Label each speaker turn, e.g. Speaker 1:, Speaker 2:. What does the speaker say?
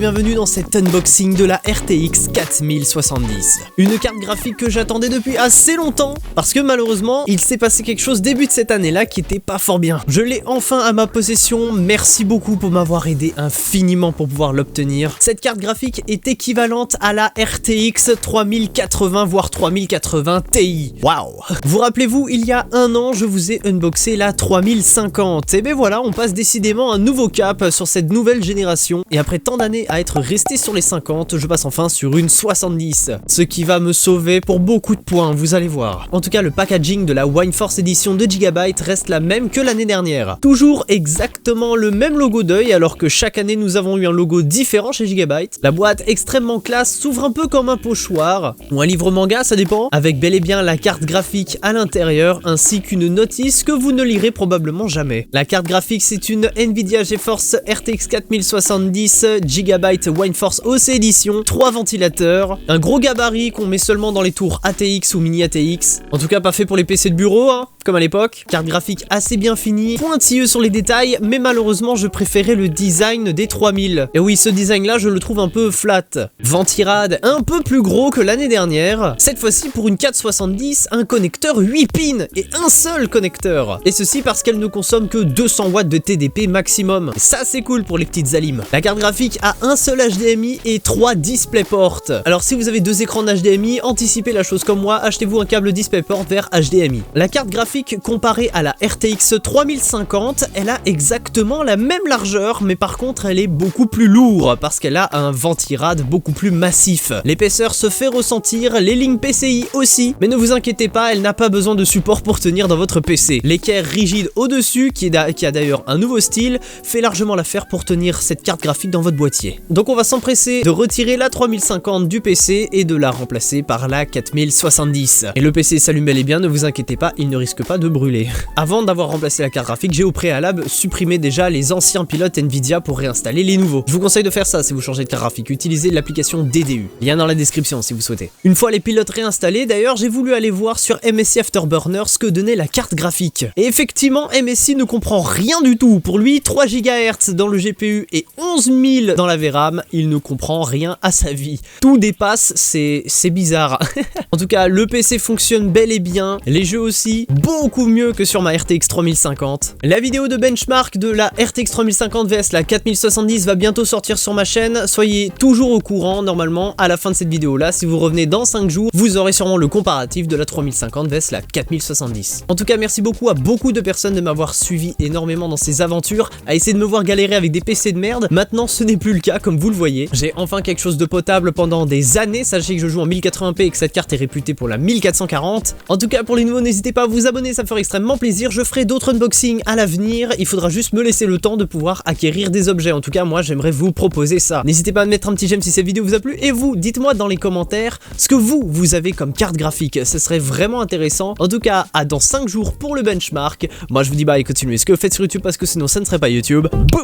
Speaker 1: bienvenue dans cet unboxing de la RTX 4070. Une carte graphique que j'attendais depuis assez longtemps, parce que malheureusement, il s'est passé quelque chose début de cette année-là qui était pas fort bien. Je l'ai enfin à ma possession, merci beaucoup pour m'avoir aidé infiniment pour pouvoir l'obtenir. Cette carte graphique est équivalente à la RTX 3080 voire 3080 Ti. Waouh! Vous rappelez-vous, il y a un an, je vous ai unboxé la 3050. Et ben voilà, on passe décidément un nouveau cap sur cette nouvelle génération. Et après tant d'années à être resté sur les 50, je passe enfin sur une 70. Ce qui va me sauver pour beaucoup de points, vous allez voir. En tout cas, le packaging de la WindForce Edition de Gigabyte reste la même que l'année dernière. Toujours exactement le même logo d'œil, alors que chaque année nous avons eu un logo différent chez Gigabyte. La boîte extrêmement classe s'ouvre un peu comme un pochoir, ou un livre manga, ça dépend, avec bel et bien la carte graphique à l'intérieur, ainsi qu'une notice que vous ne lirez probablement jamais. La carte graphique, c'est une Nvidia GeForce RTX 4070 GB WindForce OC Edition, 3 ventilateurs, un gros gabarit qu'on met seulement dans les tours ATX ou mini ATX, en tout cas pas fait pour les PC de bureau, hein, comme à l'époque. Carte graphique assez bien finie, pointilleux sur les détails, mais malheureusement je préférais le design des 3000. Et oui, ce design là je le trouve un peu flat. Ventirad un peu plus gros que l'année dernière, cette fois-ci pour une 470, un connecteur 8 pins et un seul connecteur. Et ceci parce qu'elle ne consomme que 200 watts de TDP maximum. Ça c'est cool pour les petites alimes. La carte graphique a un seul HDMI et 3 DisplayPort. Alors si vous avez deux écrans d'HDMI, anticipez la chose comme moi, achetez-vous un câble DisplayPort vers HDMI. La carte graphique comparée à la RTX 3050, elle a exactement la même largeur, mais par contre elle est beaucoup plus lourde parce qu'elle a un ventirad beaucoup plus massif. L'épaisseur se fait ressentir, les lignes PCI aussi, mais ne vous inquiétez pas, elle n'a pas besoin de support pour tenir dans votre PC. L'équerre rigide au-dessus, qui a d'ailleurs un nouveau style, fait largement l'affaire pour tenir cette carte graphique dans votre boîtier. Donc on va s'empresser de retirer la 3050 du PC et de la remplacer par la 4070. Et le PC s'allume bel et bien, ne vous inquiétez pas, il ne risque pas de brûler. Avant d'avoir remplacé la carte graphique, j'ai au préalable supprimé déjà les anciens pilotes Nvidia pour réinstaller les nouveaux. Je vous conseille de faire ça si vous changez de carte graphique, utilisez l'application DDU. Lien dans la description si vous souhaitez. Une fois les pilotes réinstallés, d'ailleurs, j'ai voulu aller voir sur MSI Afterburner ce que donnait la carte graphique. Et effectivement, MSI ne comprend rien du tout. Pour lui, 3 GHz dans le GPU et 11 000 dans la VRAM, il ne comprend rien à sa vie. Tout dépasse, c'est bizarre. En tout cas, le PC fonctionne bel et bien, les jeux aussi, beaucoup mieux que sur ma RTX 3050. La vidéo de benchmark de la RTX 3050 vs la 4070 va bientôt sortir sur ma chaîne, soyez toujours au courant normalement à la fin de cette vidéo là, si vous revenez dans 5 jours, vous aurez sûrement le comparatif de la 3050 vs la 4070. En tout cas, merci beaucoup à beaucoup de personnes de m'avoir suivi énormément dans ces aventures, à essayer de me voir galérer avec des PC de merde. Maintenant ce n'est plus le cas comme vous le voyez, j'ai enfin quelque chose de potable pendant des années, sachez que je joue en 1080p et que cette carte est réputée pour la 1440. En tout cas, pour les nouveaux, n'hésitez pas à vous abonner, ça me ferait extrêmement plaisir. Je ferai d'autres unboxings à l'avenir, il faudra juste me laisser le temps de pouvoir acquérir des objets. En tout cas, moi j'aimerais vous proposer ça. N'hésitez pas à mettre un petit j'aime si cette vidéo vous a plu, et vous, dites-moi dans les commentaires ce que vous avez comme carte graphique, ce serait vraiment intéressant. En tout cas, à dans 5 jours pour le benchmark. Moi je vous dis bye, continuez ce que vous faites sur YouTube parce que sinon ça ne serait pas YouTube. Boom!